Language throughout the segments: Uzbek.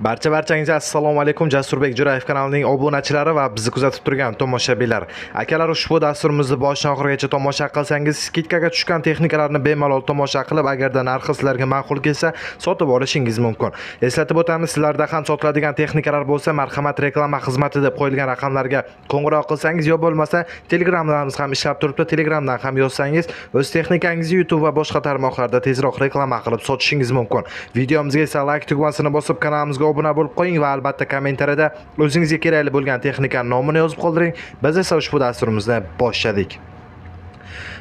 Barchangizga assalomu alaykum. Jasurbek Jo'rayev kanalining obunachilari va bizni kuzatib turgan tomoshabinlar. Akalar, ushbu dasturimizni boshdan oxirigacha tomosha qilsangiz, skidkaga tushgan texnikalarni bemalol tomosha qilib, agarda narxi sizlarga ma'qul kelsa, sotib olishingiz mumkin. Eslatib o'tamiz, sizlarda ham sotiladigan texnikalar bo'lsa, marhamat reklama xizmati deb qo'yilgan raqamlarga qo'ng'iroq qilsangiz, yo bo'lmasa Telegramlarimiz ham ishlab turibdi. Telegramdan ham yozsangiz, o'z texnikangizni YouTube va boshqa tarmoqlarda tezroq reklama qilib sotishingiz mumkin. Videomizga esa like tugmasini bosib, kanalimizga obuna bo'lib qo'ying va albatta kommentariyada o'zingizga kerakli bo'lgan texnikaning nomini yozib qoldiring. Biz esa ushbu dasturimizni boshladik.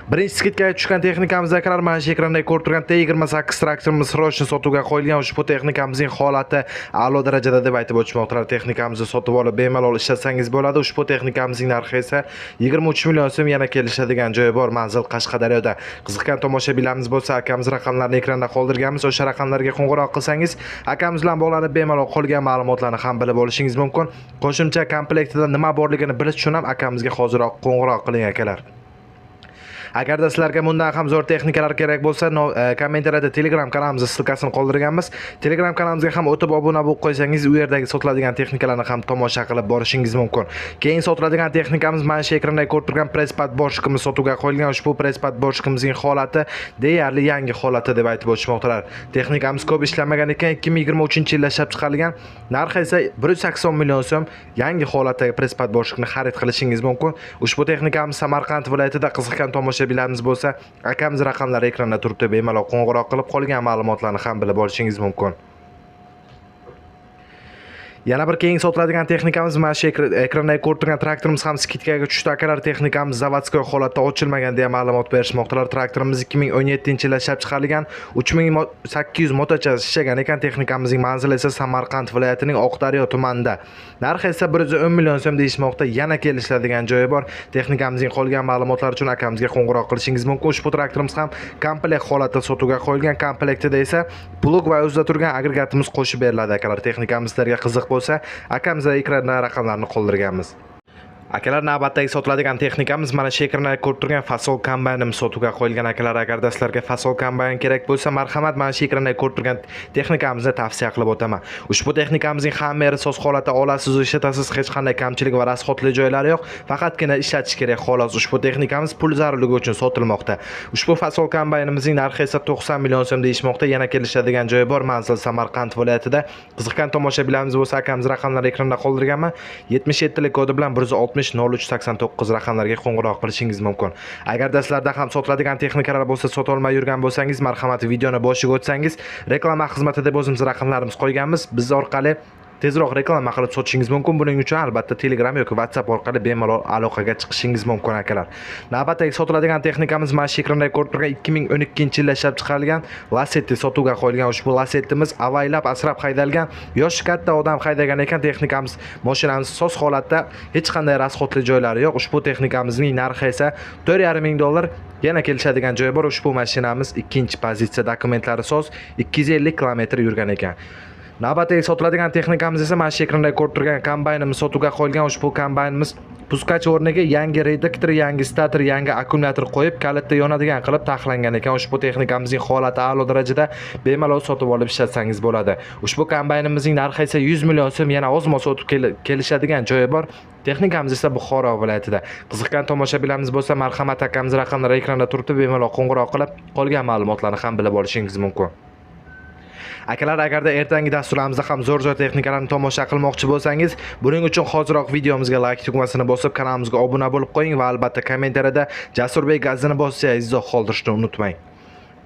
Birinchi skidkaga tushgan texnikamiz akalar, mana shu ekranda ko'rib turgan T28 traktorimiz srochni sotuvga qo'yilgan. Ushbu texnikamizning holati a'lo darajada deb aytib o'tishmoqdalar. Texnikamizni sotib olib bemalol ishlatsangiz bo'ladi. Ushbu texnikamizning narxi esa 23 million so'm, yana kelishadigan joyi bor. Manzil Qashqadaryoda. Qiziqgan tomoshabinlarimiz bo'lsa, akamiz raqamlarini ekranda qoldirganmiz. O'sha raqamlarga qo'ng'iroq qilsangiz, akamiz bilan bog'lanib bemalol qolgan ma'lumotlarni ham bilib olishingiz mumkin. Qo'shimcha komplektida nima borligini bilish uchun ham akamizga hoziroq qo'ng'iroq qiling akalar. Agarda sizlarga bundan ham zo'r texnikalar kerak bo'lsa, kommentariyada Telegram kanalimizning silkasini qoldirganmiz. Telegram kanalimizga ham o'tib obuna bo'lib qo'ysangiz, u yerdagi sotiladigan texnikalarni ham tomosha qilib borishingiz mumkin. Keyin sotiladigan texnikamiz mana shu ekranda ko'rib turgan presspad boshqimiz sotuvga qo'yilgan. Ushbu presspad boshqimizning holati deyarli yangi holati deb aytib o'tishmoqdalar. Texnikamiz ko'p ishlamagan ekan, 2023-yilda ishlab chiqarilgan. Narxi esa 180 million so'm. Yangi holatdagi presspad boshqini xarid qilishingiz mumkin. Ushbu texnikamiz Samarqand viloyatida. Qiziqgan tomoshabinlarimiz bo'lsa, akamiz raqamlari ekranda turibdi. Bemalol qo'ng'iroq qilib qolgan ma'lumotlarni ham bilib olishingiz mumkin. Yana bir keyin sotiladigan texnikamiz mana shu ekranda ko'rib turgan traktorimiz ham skidkaga tushdi akalar. Texnikamiz zavodskoy holatda ochilmagan deya ma'lumot berishmoqdalar. Traktorimiz 2017-yilda ishlab chiqarilgan, 3800 motocha ishlagan ekan. Texnikamizning manzili esa Samarqand viloyatining Oqdaryo tumanida. Narxi esa 110 million so'm deyishmoqda. Yana kelishadigan joyi bor. Texnikamizning qolgan ma'lumotlar uchun akamizga qo'ng'iroq qilishingiz mumkin. Ushbu traktorimiz ham komplekt holatda sotuvga qo'yilgan. Komplektida esa plug va o'zida turgan agregatimiz qo'shib beriladi akalar. Texnikamiz sizlarga qiziq bo'lsa, akamizga ekranda raqamlarni qoldirganmiz. Akalar, navbatdagi sotiladigan texnikamiz mana shu ekranda ko'rib turgan fasol kombaynimiz sotuvga qo'yilgan akalar. Agarda sizlarga fasol kombayn kerak bo'lsa, marhamat mana shu ekranda ko'rib turgan texnikamizni tavsiya qilib o'taman. Ushbu texnikamizning hammasi soz holatda olasiz, ishlatasiz, hech qanday kamchilik va rasxotli joylari yo'q. Faqatgina ishlatish kerak xolos. Ushbu texnikamiz pul zarurligi uchun sotilmoqda. Ushbu fasol kombaynimizning narxi esa 90 million so'm deyishmoqda. Yana kelishadigan joyi bor. Manzil Samarqand viloyatida. Qiziqgan tomoshabinlarimiz bo'lsa, akamiz raqamlari ekranda qoldirganman. 77lik kodi bilan 160 0389 raqamlarga qo'ng'iroq qilishingiz mumkin. Agarda sizlarda ham sotiladigan texnikalar bo'lsa, sota olmay yurgan bo'lsangiz, marhamat videoni boshiga o'tsangiz, reklama xizmati deb o'zimiz raqamlarimiz qo'yganmiz. Biz orqali tezroq reklama qilib sotishingiz mumkin. Buning uchun albatta Telegram yoki WhatsApp orqali bemalol aloqaga chiqishingiz mumkin akalar. Navbatdagi sotiladigan texnikamiz mana shu ekranda ko'rib turgan 2012-yilda ishlab chiqarilgan Lacetti sotuvga qo'yilgan. Ushbu Lacettimiz avaylab asrab haydalgan, yoshi katta odam haydagan ekan. Texnikamiz mashinamiz soz holatda, hech qanday rasxotli joylari yo'q. Ushbu texnikamizning narxi esa 4,5 ming dollar. Yana kelishadigan joyi bor. Ushbu mashinamiz ikkinchi pozitsiya, dokumentlari soz, 250 kilometr yurgan ekan. Navbatdagi sotiladigan texnikamiz esa mana shu ekranda ko'rib turgan kombaynimiz sotuvga qo'yilgan. Ushbu kombaynimiz puskach o'rniga yangi reduktor, yangi stator, yangi akkumulyator qo'yib, kalitda yonadigan qilib taxlangan ekan. Ushbu texnikamizning holati a'lo darajada, bemalol sotib olib ishlatsangiz bo'ladi. Ushbu kombaynimizning narxi esa 100 million so'm. Yana ozmoz o'tib kelishadigan joyi bor. Texnikamiz esa Buxoro viloyatida. Qiziqgan tomoshabinlarimiz bo'lsa, marhamat akamiz raqamlari ekranda turibdi. Bemalol qo'ng'iroq qilib qolgan ma'lumotlarni ham bilib olishingiz mumkin. Akalar, agarda ertangi dasturimizda ham zo'r texnikalarni tomosha qilmoqchi bo'lsangiz, buning uchun hoziroq videomizga like tugmasini bosib, kanalimizga obuna bo'lib qo'ying va albatta kommentariyada Jasurbek gazini bossangiz izoh qoldirishni unutmang.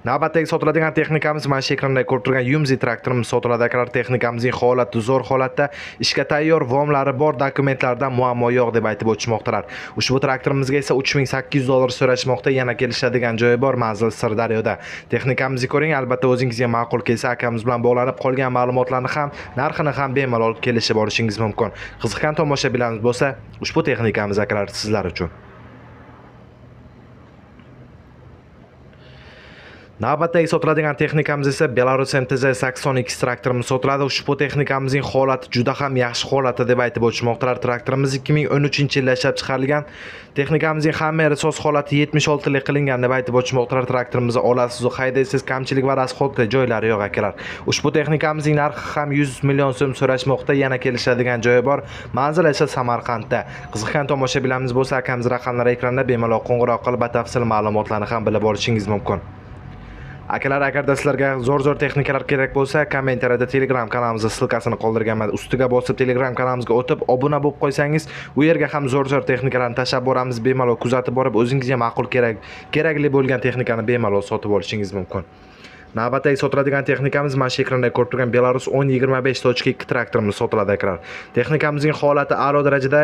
Navbatdagi sotiladigan texnikamiz mana shu ekranda ko'rib turgan Yumzi traktorimiz sotiladi akalar. Texnikamizning holati zo'r holatda, ishga tayyor, vomlari bor, dokumentlardan muammo yo'q deb aytib o'tishmoqdalar. Ushbu traktorimizga esa 3800 dollar so'rashmoqda. Yana kelishadigan joyi bor. Manzil Sirdaryoda. Texnikamizni ko'ring, albatta o'zingizga ma'qul kelsa, akamiz bilan bog'lanib qolgan ma'lumotlarni ham, narxini ham bemalol kelishib olishingiz mumkin. Qiziqgan tomoshabinlarimiz bo'lsa, ushbu texnikamiz akalar sizlar uchun. Navbatdagi sotiladigan texnikamiz esa Belarus MTZ 82 traktorimiz sotiladi. Ushbu texnikamizning holati juda ham yaxshi holatda deb aytib o'tishmoqdalar. Traktorimiz 2013-yilda ishlab chiqarilgan. Texnikamizning hamma yeri soz holati 76 lik qilingan deb aytib o'tishmoqdalar. Traktorimizni olasiz, haydaysiz, kamchilik va rasxodli joylari yo'q akalar. Ushbu texnikamizning narxi ham 100 million so'm so'rashmoqda, yana kelishadigan joyi bor. Manzil esa Samarqandda. Qiziqgan tomoshabinlarimiz bo'lsa, akamiz raqamlari ekranda bemalol qo'ng'iroq qilib batafsil ma'lumotlarni ham bilib olishingiz mumkin. Akalar, agarda sizlarga zo'r texnikalar kerak bo'lsa, kommentariyada Telegram kanalimizning silkasini qoldirganman. Ustiga bosib Telegram kanalimizga o'tib, obuna bo'lib qo'ysangiz, u yerga ham zo'r texnikalarni tashlab boramiz. Bemalol kuzatib borib, o'zingizga ma'qul kerakli bo'lgan texnikani bemalol sotib olishingiz mumkin. Navbatdagi sotiladigan texnikamiz mana shu ekranda ko'rib turgan Belarus 1025.2 traktorimiz sotiladi akalar. Texnikamizning holati a'lo darajada,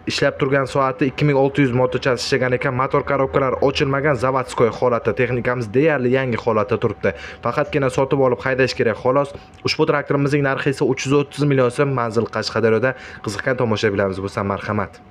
ishlab turgan soati 2600 motochas ishlagan ekan. Motor korobkalar ochilmagan, zavodskoy holatda. Texnikamiz deyarli yangi holatda turibdi. Faqatgina sotib olib haydash kerak xolos. Ushbu traktorimizning narxi esa 330 million so'm, manzil Qashqadaryoda. Qiziqgan tomoshabinlarimiz bo'lsa, marhamat.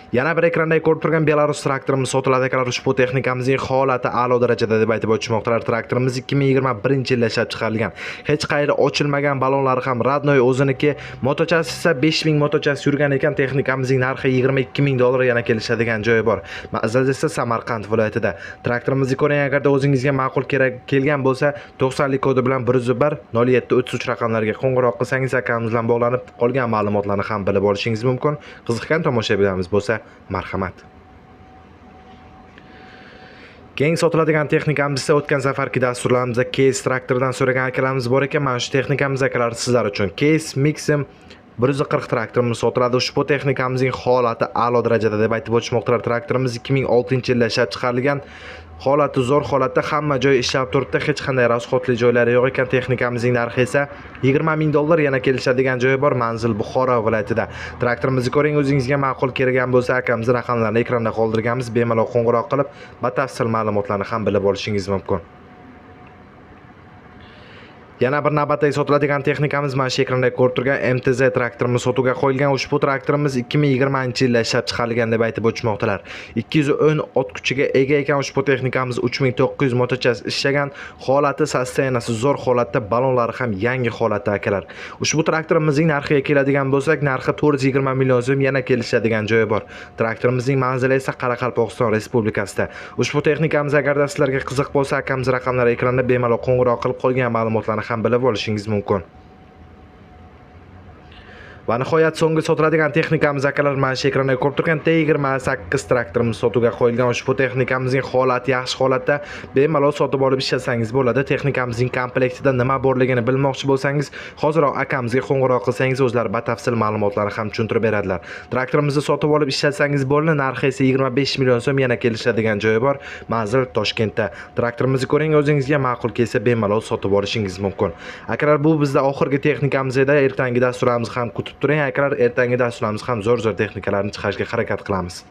Yana bir ekranda ko'rib turgan Belarus traktorimiz sotiladi akalar. Ushbu texnikamizning holati a'lo darajada deb aytib o'tishmoqdalar. Traktorimiz 2021-yilda ishlab chiqarilgan. Hech qayeri ochilmagan, balonlari ham radnoy o'ziniki. Motochasi esa 5000 motochas yurgan ekan. Texnikamizning narxi 22 ming dollar, yana kelishadigan joyi bor. Manzil esa Samarqand viloyatida. Traktorimizni ko'ring, agarda o'zingizga ma'qul kelgan bo'lsa, 90 lik kodi bilan 101 0733 raqamlariga qo'ng'iroq qilsangiz, akamiz bilan bog'lanib, qolgan ma'lumotlarni ham bilib olishingiz mumkin. Qiziqgan tomoshabinlarimiz bo'lsa, marhamat. Keng sotiladigan texnikamiz esa o'tgan safargi dasturlarimizda Case traktordan so'ragan akalarimiz bor ekan. Mana shu texnikamiz akalar sizlar uchun. Case Mixim 140 traktorimiz sotiladi. Ushbu texnikamizning holati a'lo darajada deb aytib o'tishmoqdalar. Traktorimiz 2006-yilda ishlab chiqarilgan. Holati zo'r holatda, hamma joy ishlab turibdi, hech qanday rasxodli joylari yo'q ekan. Texnikamizning narxi esa 20 ming dollar, yana kelishadigan joyi bor. Manzil Buxoro viloyatida. Traktorimizni ko'ring, o'zingizga ma'qul kelgan bo'lsa, akamiz raqamlarini ekranda qoldirganmiz. Bemalol qo'ng'iroq qilib, batafsil ma'lumotlarni ham bilib olishingiz mumkin. Yana bir navbatdagi sotiladigan texnikamiz mana shu ekranda ko'rib turgan MTZ traktorimiz sotuvga qo'yilgan. Ushbu traktorimiz 2020-yilda ishlab chiqarilgan deb aytib o'tishmoqdalar. 210 ot kuchiga ega ekan. Ushbu texnikamiz 3900 motochas ishlagan. Holati, sostenasi zo'r holatda, balonlari ham yangi holatda akalar. Ushbu traktorimizning narxiga keladigan bo'lsak, narxi 420 million so'm, yana kelishadigan joyi bor. Traktorimizning manzili esa Qoraqalpog'iston Respublikasida. Ushbu texnikamiz agarda sizlarga qiziq bo'lsa, akamiz raqamlari ekranda bemalol qo'ng'iroq qilib, qolgan ma'lumotlarni ham bilib olishingiz mumkin. Va nihoyat so'nggi sotiladigan texnikamiz akalar mana shu ekranda ko'rib turgan T28 traktorimiz sotuvga qo'yilgan. Ushbu texnikamizning holati yaxshi holatda, bemalol sotib olib ishlasangiz bo'ladi. Texnikamizning komplektida nima borligini bilmoqchi bo'lsangiz, hoziroq akamizga qo'ng'iroq qilsangiz, o'zlari batafsil ma'lumotlarni ham tushuntirib beradilar. Traktorimizni sotib olib ishlasangiz bo'ladi. Narxi esa 25 million so'm, yana kelishadigan joyi bor. Manzil Toshkentda. Traktorimizni ko'ring, o'zingizga ma'qul kelsa bemalol sotib olishingiz mumkin. Akalar, bu bizda oxirgi texnikamiz edi. Ertangi dasturlarimiz ham kutib turing akalar. Ertangi dasturlarimiz ham zo'r texnikalarni chiqarishga harakat qilamiz.